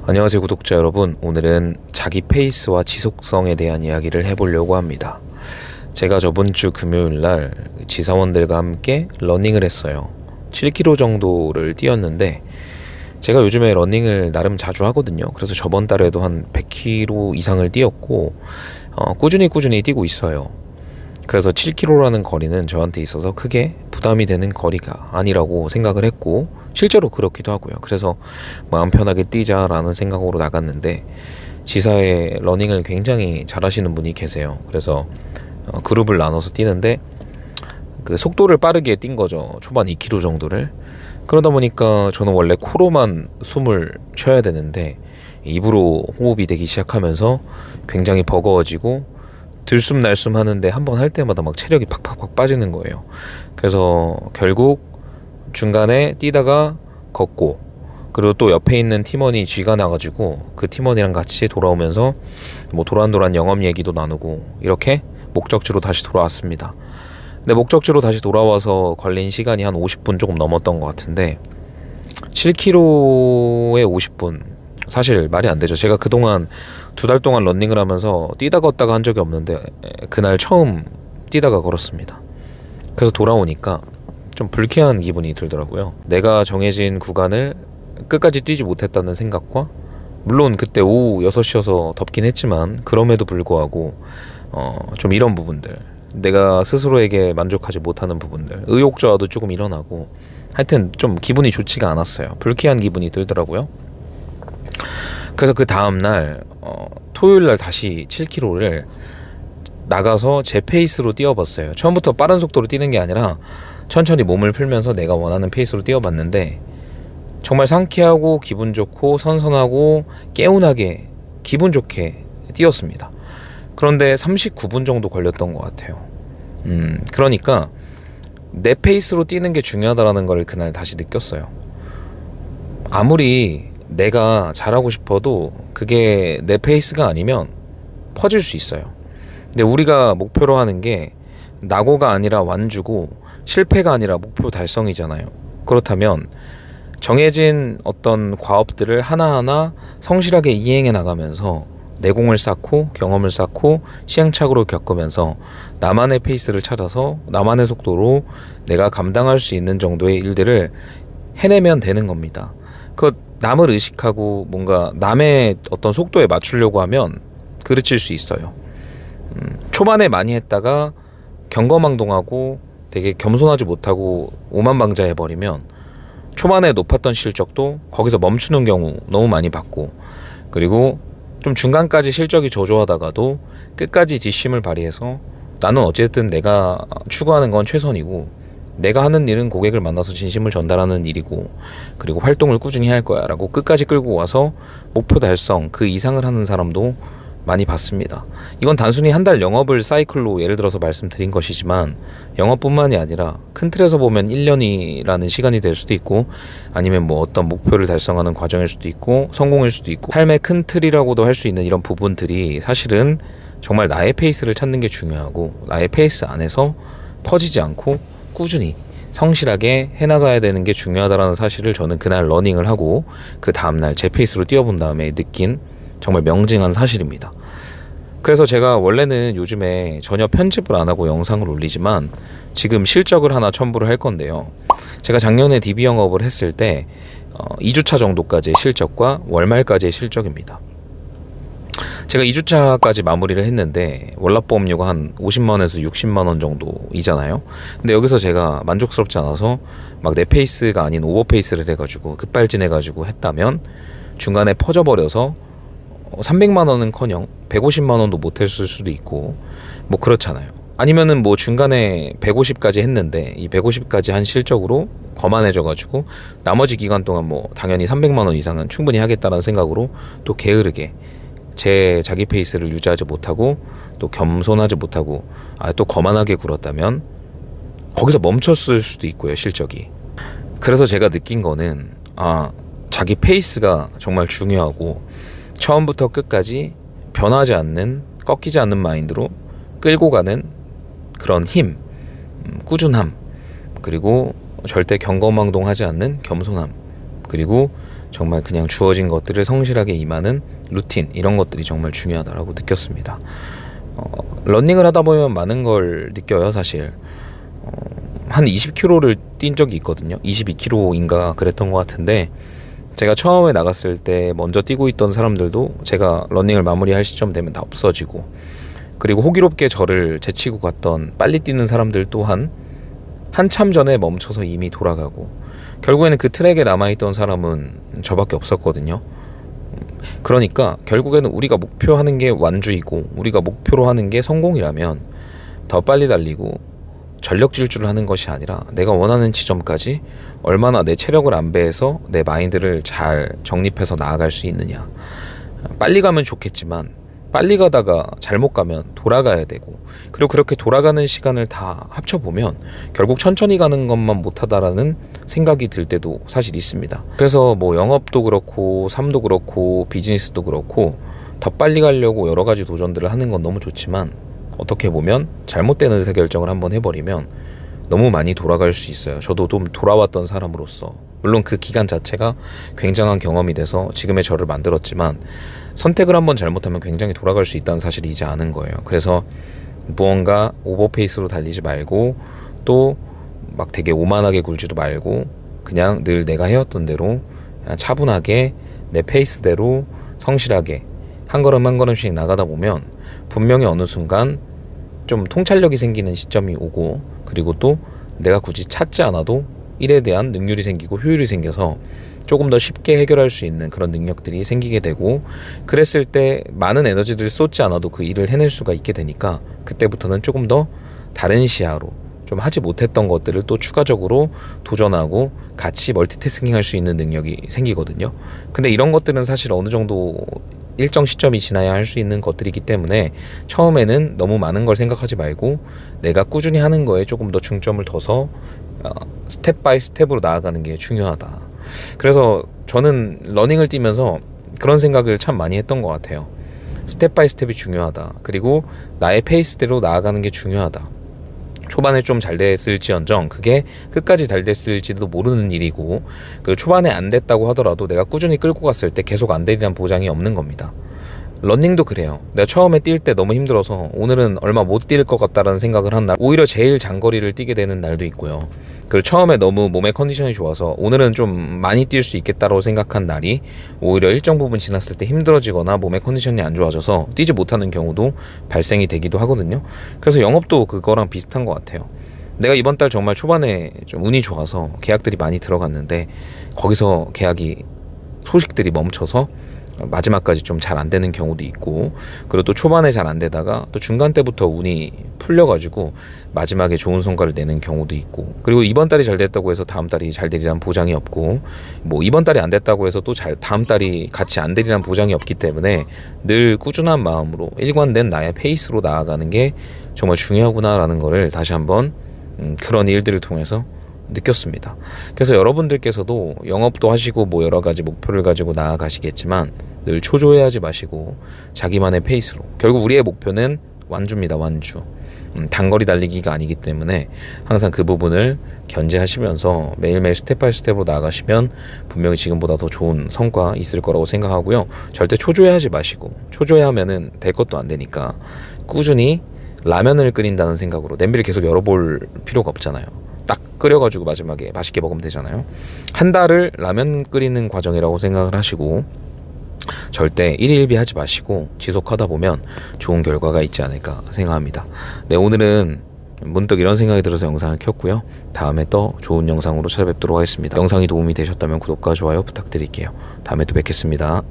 안녕하세요 구독자 여러분, 오늘은 자기 페이스와 지속성에 대한 이야기를 해보려고 합니다. 제가 저번주 금요일날 지사원들과 함께 러닝을 했어요. 7km 정도를 뛰었는데 제가 요즘에 러닝을 나름 자주 하거든요. 그래서 저번 달에도 한 100km 이상을 뛰었고 꾸준히 뛰고 있어요. 그래서 7km라는 거리는 저한테 있어서 크게 부담이 되는 거리가 아니라고 생각을 했고 실제로 그렇기도 하고요. 그래서 마음 편하게 뛰자라는 생각으로 나갔는데 지사에 러닝을 굉장히 잘하시는 분이 계세요. 그래서 그룹을 나눠서 뛰는데 그 속도를 빠르게 뛴 거죠. 초반 2km 정도를. 그러다 보니까 저는 원래 코로만 숨을 쉬어야 되는데 입으로 호흡이 되기 시작하면서 굉장히 버거워지고 들숨 날숨 하는데 한 번 할 때마다 막 체력이 팍팍팍 빠지는 거예요. 그래서 결국 중간에 뛰다가 걷고, 그리고 또 옆에 있는 팀원이 쥐가 나가지고 그 팀원이랑 같이 돌아오면서 뭐 도란도란 영업 얘기도 나누고 이렇게 목적지로 다시 돌아왔습니다. 근데 목적지로 다시 돌아와서 걸린 시간이 한 50분 조금 넘었던 것 같은데 7km에 50분 사실 말이 안 되죠. 제가 그동안 2달 동안 러닝을 하면서 뛰다 걷다가 한 적이 없는데 그날 처음 뛰다가 걸었습니다. 그래서 돌아오니까 좀 불쾌한 기분이 들더라고요. 내가 정해진 구간을 끝까지 뛰지 못했다는 생각과, 물론 그때 오후 6시여서 덥긴 했지만 그럼에도 불구하고 좀 이런 부분들, 내가 스스로에게 만족하지 못하는 부분들, 의욕저하도 조금 일어나고 하여튼 좀 기분이 좋지가 않았어요. 불쾌한 기분이 들더라고요. 그래서 그 다음날 토요일날 다시 7km를 나가서 제 페이스로 뛰어봤어요. 처음부터 빠른 속도로 뛰는 게 아니라 천천히 몸을 풀면서 내가 원하는 페이스로 뛰어봤는데 정말 상쾌하고 기분 좋고 선선하고 개운하게 기분 좋게 뛰었습니다. 그런데 39분 정도 걸렸던 것 같아요. 그러니까 내 페이스로 뛰는 게 중요하다는 걸 그날 다시 느꼈어요. 아무리 내가 잘하고 싶어도 그게 내 페이스가 아니면 퍼질 수 있어요. 근데 우리가 목표로 하는 게 낙오가 아니라 완주고 실패가 아니라 목표 달성이잖아요. 그렇다면 정해진 어떤 과업들을 하나하나 성실하게 이행해 나가면서 내공을 쌓고 경험을 쌓고 시행착오를 겪으면서 나만의 페이스를 찾아서 나만의 속도로 내가 감당할 수 있는 정도의 일들을 해내면 되는 겁니다. 그 남을 의식하고 뭔가 남의 어떤 속도에 맞추려고 하면 그르칠 수 있어요. 초반에 많이 했다가 경거망동하고 되게 겸손하지 못하고 오만방자해버리면 초반에 높았던 실적도 거기서 멈추는 경우 너무 많이 봤고, 그리고 좀 중간까지 실적이 저조하다가도 끝까지 뒷심을 발휘해서 나는 어쨌든 내가 추구하는 건 최선이고 내가 하는 일은 고객을 만나서 진심을 전달하는 일이고 그리고 활동을 꾸준히 할 거야 라고 끝까지 끌고 와서 목표 달성 그 이상을 하는 사람도 많이 봤습니다. 이건 단순히 한 달 영업을 사이클로 예를 들어서 말씀드린 것이지만 영업뿐만이 아니라 큰 틀에서 보면 1년이라는 시간이 될 수도 있고 아니면 뭐 어떤 목표를 달성하는 과정일 수도 있고 성공일 수도 있고 삶의 큰 틀이라고도 할 수 있는 이런 부분들이 사실은 정말 나의 페이스를 찾는 게 중요하고 나의 페이스 안에서 퍼지지 않고 꾸준히 성실하게 해나가야 되는 게 중요하다는 사실을 저는 그날 러닝을 하고 그 다음날 제 페이스로 뛰어본 다음에 느낀 정말 명징한 사실입니다. 그래서 제가 원래는 요즘에 전혀 편집을 안 하고 영상을 올리지만 지금 실적을 하나 첨부를 할 건데요. 제가 작년에 DB 영업을 했을 때 2주차 정도까지의 실적과 월말까지의 실적입니다. 제가 2주차까지 마무리를 했는데 월납보험료가 한 50만원에서 60만원 정도이잖아요. 근데 여기서 제가 만족스럽지 않아서 막 내 페이스가 아닌 오버페이스를 해가지고 급발진해가지고 했다면 중간에 퍼져버려서 300만원은커녕 150만원도 못했을 수도 있고 뭐 그렇잖아요. 아니면은 뭐 중간에 150까지 했는데 이 150까지 한 실적으로 거만해져가지고 나머지 기간 동안 뭐 당연히 300만원 이상은 충분히 하겠다는 생각으로 또 게으르게 제 자기 페이스를 유지하지 못하고 또 겸손하지 못하고 또 거만하게 굴었다면 거기서 멈췄을 수도 있고요, 실적이. 그래서 제가 느낀 거는 자기 페이스가 정말 중요하고 처음부터 끝까지 변하지 않는, 꺾이지 않는 마인드로 끌고 가는 그런 힘, 꾸준함, 그리고 절대 경거망동하지 않는 겸손함, 그리고 정말 그냥 주어진 것들을 성실하게 임하는 루틴, 이런 것들이 정말 중요하다라고 느꼈습니다. 러닝을 하다 보면 많은 걸 느껴요. 사실 한 20km를 뛴 적이 있거든요. 22km인가 그랬던 것 같은데, 제가 처음에 나갔을 때 먼저 뛰고 있던 사람들도 제가 러닝을 마무리할 시점 되면 다 없어지고, 그리고 호기롭게 저를 제치고 갔던 빨리 뛰는 사람들 또한 한참 전에 멈춰서 이미 돌아가고, 결국에는 그 트랙에 남아있던 사람은 저밖에 없었거든요. 그러니까 결국에는 우리가 목표하는 게 완주이고 우리가 목표로 하는 게 성공이라면 더 빨리 달리고 전력 질주를 하는 것이 아니라 내가 원하는 지점까지 얼마나 내 체력을 안배해서 내 마인드를 잘 정립해서 나아갈 수 있느냐. 빨리 가면 좋겠지만 빨리 가다가 잘못 가면 돌아가야 되고, 그리고 그렇게 돌아가는 시간을 다 합쳐보면 결국 천천히 가는 것만 못하다라는 생각이 들 때도 사실 있습니다. 그래서 뭐 영업도 그렇고 삶도 그렇고 비즈니스도 그렇고 더 빨리 가려고 여러 가지 도전들을 하는 건 너무 좋지만, 어떻게 보면 잘못된 의사결정을 한번 해버리면 너무 많이 돌아갈 수 있어요. 저도 좀 돌아왔던 사람으로서, 물론 그 기간 자체가 굉장한 경험이 돼서 지금의 저를 만들었지만, 선택을 한번 잘못하면 굉장히 돌아갈 수 있다는 사실이 이제 아는 거예요. 그래서 무언가 오버페이스로 달리지 말고, 또 막 되게 오만하게 굴지도 말고, 그냥 늘 내가 해왔던 대로 그냥 차분하게 내 페이스대로 성실하게 한 걸음 한 걸음씩 나가다 보면 분명히 어느 순간 좀 통찰력이 생기는 시점이 오고, 그리고 또 내가 굳이 찾지 않아도 일에 대한 능률이 생기고 효율이 생겨서 조금 더 쉽게 해결할 수 있는 그런 능력들이 생기게 되고, 그랬을 때 많은 에너지를 쏟지 않아도 그 일을 해낼 수가 있게 되니까 그때부터는 조금 더 다른 시야로 좀 하지 못했던 것들을 또 추가적으로 도전하고 같이 멀티태스킹 할 수 있는 능력이 생기거든요. 근데 이런 것들은 사실 어느 정도 일정 시점이 지나야 할 수 있는 것들이기 때문에 처음에는 너무 많은 걸 생각하지 말고 내가 꾸준히 하는 거에 조금 더 중점을 둬서 스텝 바이 스텝으로 나아가는 게 중요하다. 그래서 저는 러닝을 뛰면서 그런 생각을 참 많이 했던 것 같아요. 스텝 바이 스텝이 중요하다. 그리고 나의 페이스대로 나아가는 게 중요하다. 초반에 좀 잘 됐을지언정 그게 끝까지 잘 됐을지도 모르는 일이고, 그 초반에 안 됐다고 하더라도 내가 꾸준히 끌고 갔을 때 계속 안 되리란 보장이 없는 겁니다. 러닝도 그래요. 내가 처음에 뛸 때 너무 힘들어서 오늘은 얼마 못 뛸 것 같다라는 생각을 한 날, 오히려 제일 장거리를 뛰게 되는 날도 있고요. 그리고 처음에 너무 몸의 컨디션이 좋아서 오늘은 좀 많이 뛸 수 있겠다고 생각한 날이 오히려 일정 부분 지났을 때 힘들어지거나 몸의 컨디션이 안 좋아져서 뛰지 못하는 경우도 발생이 되기도 하거든요. 그래서 영업도 그거랑 비슷한 것 같아요. 내가 이번 달 정말 초반에 좀 운이 좋아서 계약들이 많이 들어갔는데, 거기서 계약이 소식들이 멈춰서 마지막까지 좀 잘 안 되는 경우도 있고, 그리고 또 초반에 잘 안 되다가 또 중간 때부터 운이 풀려가지고 마지막에 좋은 성과를 내는 경우도 있고, 그리고 이번 달이 잘 됐다고 해서 다음 달이 잘 되리란 보장이 없고, 뭐 이번 달이 안 됐다고 해서 또 다음 달이 같이 안 되리란 보장이 없기 때문에 늘 꾸준한 마음으로 일관된 나의 페이스로 나아가는 게 정말 중요하구나라는 거를 다시 한번 그런 일들을 통해서 느꼈습니다. 그래서 여러분들께서도 영업도 하시고 뭐 여러 가지 목표를 가지고 나아가시겠지만 늘 초조해하지 마시고 자기만의 페이스로, 결국 우리의 목표는 완주입니다. 완주. 단거리 달리기가 아니기 때문에 항상 그 부분을 견제하시면서 매일매일 스텝 바이 스텝으로 나아가시면 분명히 지금보다 더 좋은 성과 있을 거라고 생각하고요. 절대 초조해하지 마시고, 초조해하면은 될 것도 안 되니까 꾸준히 라면을 끓인다는 생각으로, 냄비를 계속 열어볼 필요가 없잖아요. 딱 끓여가지고 마지막에 맛있게 먹으면 되잖아요. 한 달을 라면 끓이는 과정이라고 생각을 하시고 절대 일일비 하지 마시고 지속하다 보면 좋은 결과가 있지 않을까 생각합니다. 네, 오늘은 문득 이런 생각이 들어서 영상을 켰고요. 다음에 또 좋은 영상으로 찾아뵙도록 하겠습니다. 영상이 도움이 되셨다면 구독과 좋아요 부탁드릴게요. 다음에 또 뵙겠습니다.